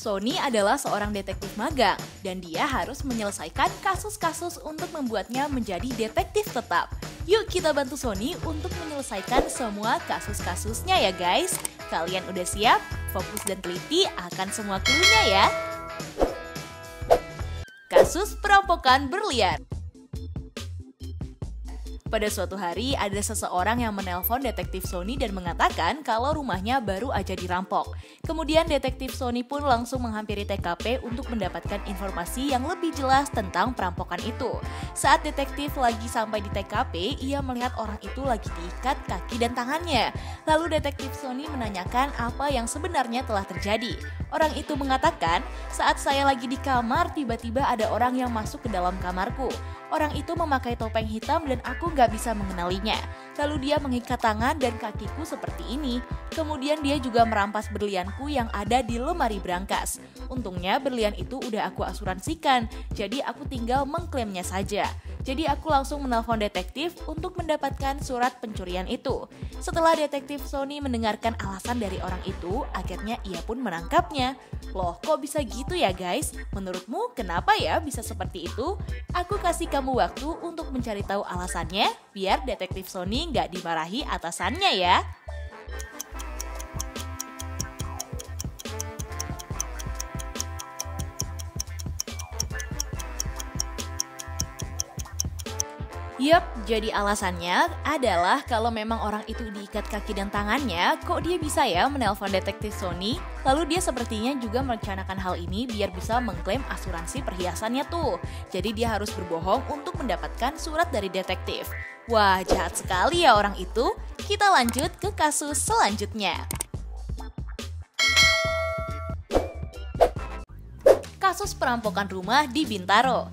Sony adalah seorang detektif magang dan dia harus menyelesaikan kasus-kasus untuk membuatnya menjadi detektif tetap. Yuk kita bantu Sony untuk menyelesaikan semua kasus-kasusnya ya guys. Kalian udah siap? Fokus dan teliti akan semua clue-nya ya. Kasus perampokan berlian. Pada suatu hari, ada seseorang yang menelpon detektif Sony dan mengatakan kalau rumahnya baru aja dirampok. Kemudian detektif Sony pun langsung menghampiri TKP untuk mendapatkan informasi yang lebih jelas tentang perampokan itu. Saat detektif lagi sampai di TKP, ia melihat orang itu lagi diikat kaki dan tangannya. Lalu detektif Sony menanyakan apa yang sebenarnya telah terjadi. Orang itu mengatakan, saat saya lagi di kamar, tiba-tiba ada orang yang masuk ke dalam kamarku. Orang itu memakai topeng hitam dan aku gak bisa mengenalinya. Lalu dia mengikat tangan dan kakiku seperti ini. Kemudian dia juga merampas berlianku yang ada di lemari brankas. Untungnya berlian itu udah aku asuransikan, jadi aku tinggal mengklaimnya saja. Jadi aku langsung menelpon detektif untuk mendapatkan surat pencurian itu. Setelah detektif Sony mendengarkan alasan dari orang itu, akhirnya ia pun menangkapnya. Loh, kok bisa gitu ya guys? Menurutmu kenapa ya bisa seperti itu? Aku kasih kamu waktu untuk mencari tahu alasannya, biar detektif Sony nggak dimarahi atasannya ya. Yap, jadi alasannya adalah kalau memang orang itu diikat kaki dan tangannya, kok dia bisa ya menelpon detektif Sony? Lalu dia sepertinya juga merencanakan hal ini biar bisa mengklaim asuransi perhiasannya tuh. Jadi dia harus berbohong untuk mendapatkan surat dari detektif. Wah, jahat sekali ya orang itu. Kita lanjut ke kasus selanjutnya. Kasus perampokan rumah di Bintaro.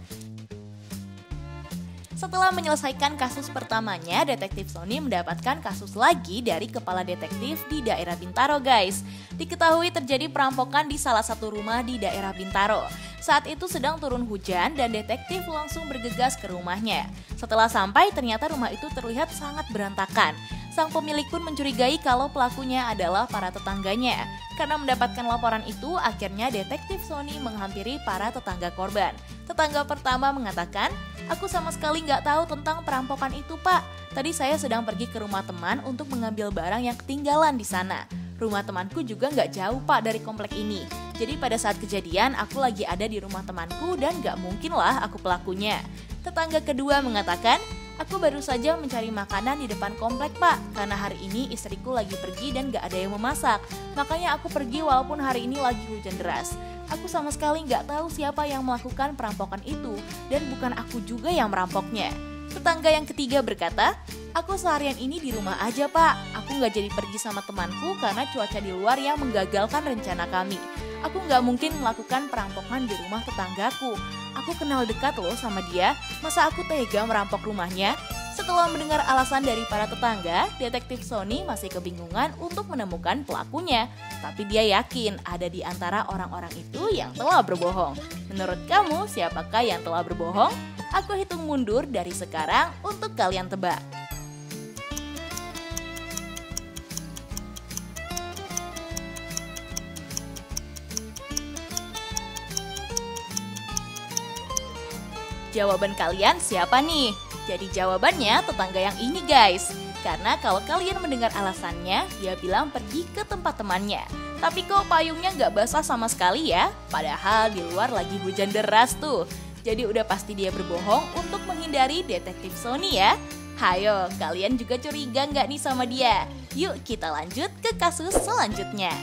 Setelah menyelesaikan kasus pertamanya, detektif Sony mendapatkan kasus lagi dari kepala detektif di daerah Bintaro guys. Diketahui terjadi perampokan di salah satu rumah di daerah Bintaro. Saat itu sedang turun hujan dan detektif langsung bergegas ke rumahnya. Setelah sampai, ternyata rumah itu terlihat sangat berantakan. Sang pemilik pun mencurigai kalau pelakunya adalah para tetangganya. Karena mendapatkan laporan itu, akhirnya detektif Sony menghampiri para tetangga korban. Tetangga pertama mengatakan, "Aku sama sekali nggak tahu tentang perampokan itu, Pak. Tadi saya sedang pergi ke rumah teman untuk mengambil barang yang ketinggalan di sana. Rumah temanku juga nggak jauh, Pak, dari komplek ini. Jadi pada saat kejadian, aku lagi ada di rumah temanku dan nggak mungkin lah aku pelakunya." Tetangga kedua mengatakan, "Aku baru saja mencari makanan di depan komplek, Pak. Karena hari ini istriku lagi pergi dan gak ada yang memasak. Makanya aku pergi walaupun hari ini lagi hujan deras. Aku sama sekali gak tahu siapa yang melakukan perampokan itu dan bukan aku juga yang merampoknya." Tetangga yang ketiga berkata, "Aku seharian ini di rumah aja, Pak. Aku gak jadi pergi sama temanku karena cuaca di luar yang menggagalkan rencana kami. Aku gak mungkin melakukan perampokan di rumah tetanggaku. Aku kenal dekat loh sama dia, masa aku tega merampok rumahnya?" Setelah mendengar alasan dari para tetangga, detektif Sony masih kebingungan untuk menemukan pelakunya. Tapi dia yakin ada di antara orang-orang itu yang telah berbohong. Menurut kamu, siapakah yang telah berbohong? Aku hitung mundur dari sekarang untuk kalian tebak. Jawaban kalian siapa nih? Jadi jawabannya tetangga yang ini guys. Karena kalau kalian mendengar alasannya, dia bilang pergi ke tempat temannya. Tapi kok payungnya nggak basah sama sekali ya? Padahal di luar lagi hujan deras tuh. Jadi udah pasti dia berbohong untuk menghindari detektif Sony ya. Hayo, kalian juga curiga nggak nih sama dia? Yuk kita lanjut ke kasus selanjutnya.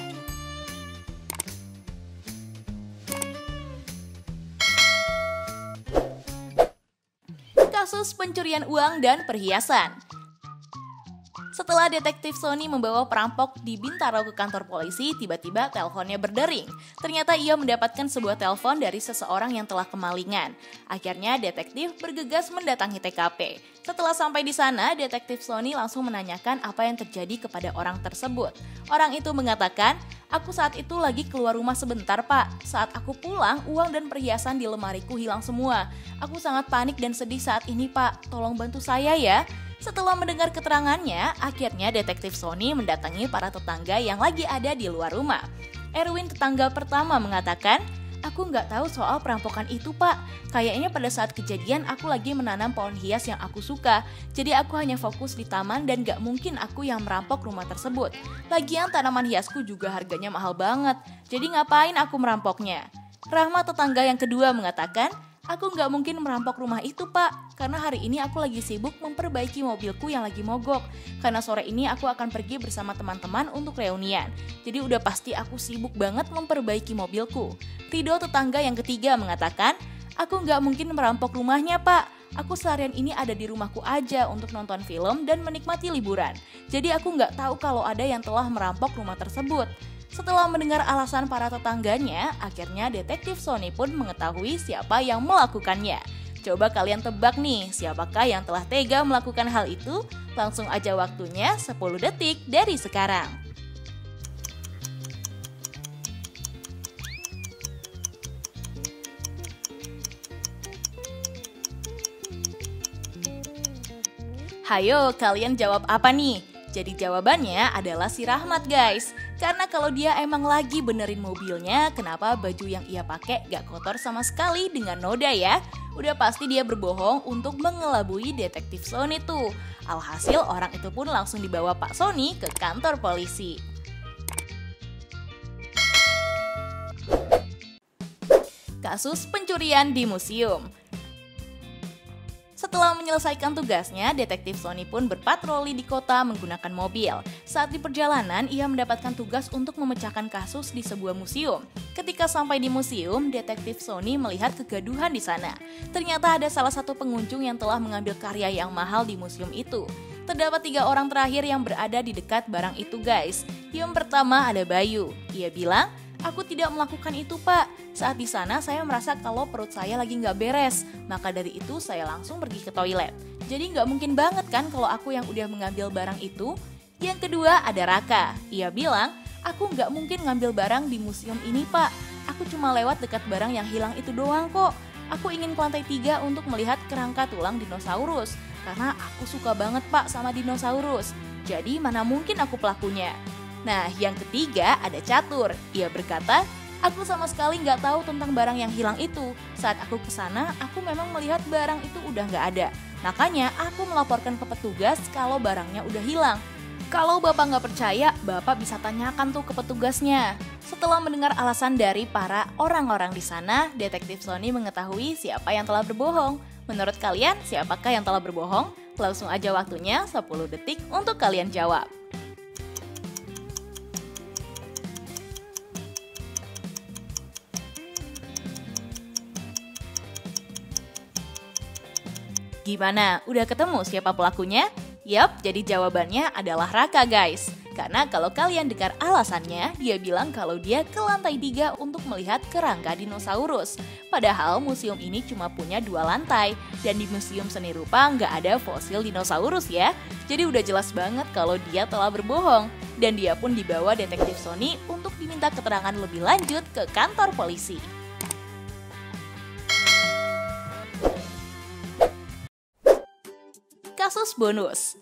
Kasus pencurian uang dan perhiasan. Setelah detektif Sony membawa perampok di Bintaro ke kantor polisi, tiba-tiba teleponnya berdering. Ternyata ia mendapatkan sebuah telepon dari seseorang yang telah kemalingan. Akhirnya detektif bergegas mendatangi TKP. Setelah sampai di sana, detektif Sony langsung menanyakan apa yang terjadi kepada orang tersebut. Orang itu mengatakan, "Aku saat itu lagi keluar rumah sebentar, Pak. Saat aku pulang, uang dan perhiasan di lemariku hilang semua. Aku sangat panik dan sedih saat ini, Pak. Tolong bantu saya ya." Setelah mendengar keterangannya, akhirnya detektif Sony mendatangi para tetangga yang lagi ada di luar rumah. Erwin, tetangga pertama, mengatakan, "Aku nggak tahu soal perampokan itu, Pak. Kayaknya pada saat kejadian aku lagi menanam pohon hias yang aku suka. Jadi aku hanya fokus di taman dan nggak mungkin aku yang merampok rumah tersebut. Lagian tanaman hiasku juga harganya mahal banget. Jadi ngapain aku merampoknya?" Rahma, tetangga yang kedua, mengatakan, "Aku nggak mungkin merampok rumah itu, Pak. Karena hari ini aku lagi sibuk memperbaiki mobilku yang lagi mogok. Karena sore ini aku akan pergi bersama teman-teman untuk reunian. Jadi udah pasti aku sibuk banget memperbaiki mobilku." Rido, tetangga yang ketiga, mengatakan, "Aku nggak mungkin merampok rumahnya, Pak. Aku seharian ini ada di rumahku aja untuk nonton film dan menikmati liburan. Jadi aku nggak tahu kalau ada yang telah merampok rumah tersebut." Setelah mendengar alasan para tetangganya, akhirnya detektif Sony pun mengetahui siapa yang melakukannya. Coba kalian tebak nih, siapakah yang telah tega melakukan hal itu? Langsung aja waktunya 10 detik dari sekarang. Hayo, kalian jawab apa nih? Jadi jawabannya adalah si Rahmat, guys. Karena kalau dia emang lagi benerin mobilnya, kenapa baju yang ia pakai gak kotor sama sekali dengan noda ya? Udah pasti dia berbohong untuk mengelabui detektif Sony tuh. Alhasil orang itu pun langsung dibawa Pak Sony ke kantor polisi. Kasus pencurian di museum. Setelah menyelesaikan tugasnya, detektif Sony pun berpatroli di kota menggunakan mobil. Saat di perjalanan, ia mendapatkan tugas untuk memecahkan kasus di sebuah museum. Ketika sampai di museum, detektif Sony melihat kegaduhan di sana. Ternyata ada salah satu pengunjung yang telah mengambil karya yang mahal di museum itu. Terdapat 3 orang terakhir yang berada di dekat barang itu, guys. Yang pertama ada Bayu. Ia bilang, "Aku tidak melakukan itu, Pak. Saat di sana saya merasa kalau perut saya lagi nggak beres. Maka dari itu saya langsung pergi ke toilet. Jadi nggak mungkin banget kan kalau aku yang udah mengambil barang itu." Yang kedua ada Raka. Ia bilang, "Aku nggak mungkin ngambil barang di museum ini, Pak. Aku cuma lewat dekat barang yang hilang itu doang kok. Aku ingin ke lantai 3 untuk melihat kerangka tulang dinosaurus. Karena aku suka banget, Pak, sama dinosaurus. Jadi mana mungkin aku pelakunya." Nah, yang ketiga ada Catur. Ia berkata, "Aku sama sekali nggak tahu tentang barang yang hilang itu. Saat aku ke sana, aku memang melihat barang itu udah nggak ada. Makanya aku melaporkan ke petugas kalau barangnya udah hilang. Kalau Bapak nggak percaya, Bapak bisa tanyakan tuh ke petugasnya." Setelah mendengar alasan dari para orang-orang di sana, detektif Sony mengetahui siapa yang telah berbohong. Menurut kalian, siapakah yang telah berbohong? Langsung aja waktunya 10 detik untuk kalian jawab. Gimana? Udah ketemu siapa pelakunya? Yap, jadi jawabannya adalah Raka, guys. Karena kalau kalian dengar alasannya, dia bilang kalau dia ke lantai 3 untuk melihat kerangka dinosaurus. Padahal museum ini cuma punya 2 lantai, dan di museum seni rupa nggak ada fosil dinosaurus ya. Jadi udah jelas banget kalau dia telah berbohong. Dan dia pun dibawa detektif Sony untuk diminta keterangan lebih lanjut ke kantor polisi. Kasus bonus.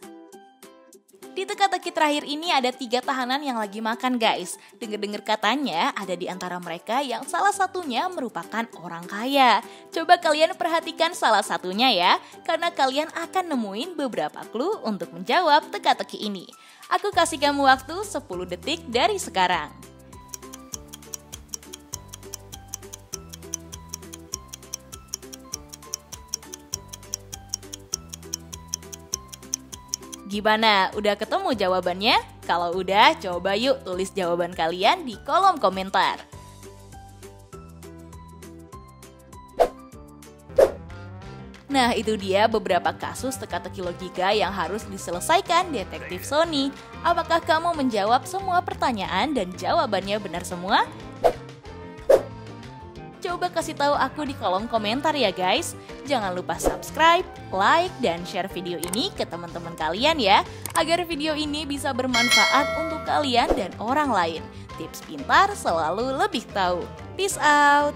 Di teka-teki terakhir ini ada 3 tahanan yang lagi makan, guys. Dengar-dengar katanya ada di antara mereka yang salah satunya merupakan orang kaya. Coba kalian perhatikan salah satunya ya, karena kalian akan nemuin beberapa clue untuk menjawab teka-teki ini. Aku kasih kamu waktu 10 detik dari sekarang. Gimana? Udah ketemu jawabannya? Kalau udah, coba yuk tulis jawaban kalian di kolom komentar. Nah, itu dia beberapa kasus teka-teki logika yang harus diselesaikan detektif Sony. Apakah kamu menjawab semua pertanyaan dan jawabannya benar semua? Coba kasih tahu aku di kolom komentar ya guys. Jangan lupa subscribe, like, dan share video ini ke teman-teman kalian ya, agar video ini bisa bermanfaat untuk kalian dan orang lain. Tips pintar selalu lebih tahu. Peace out!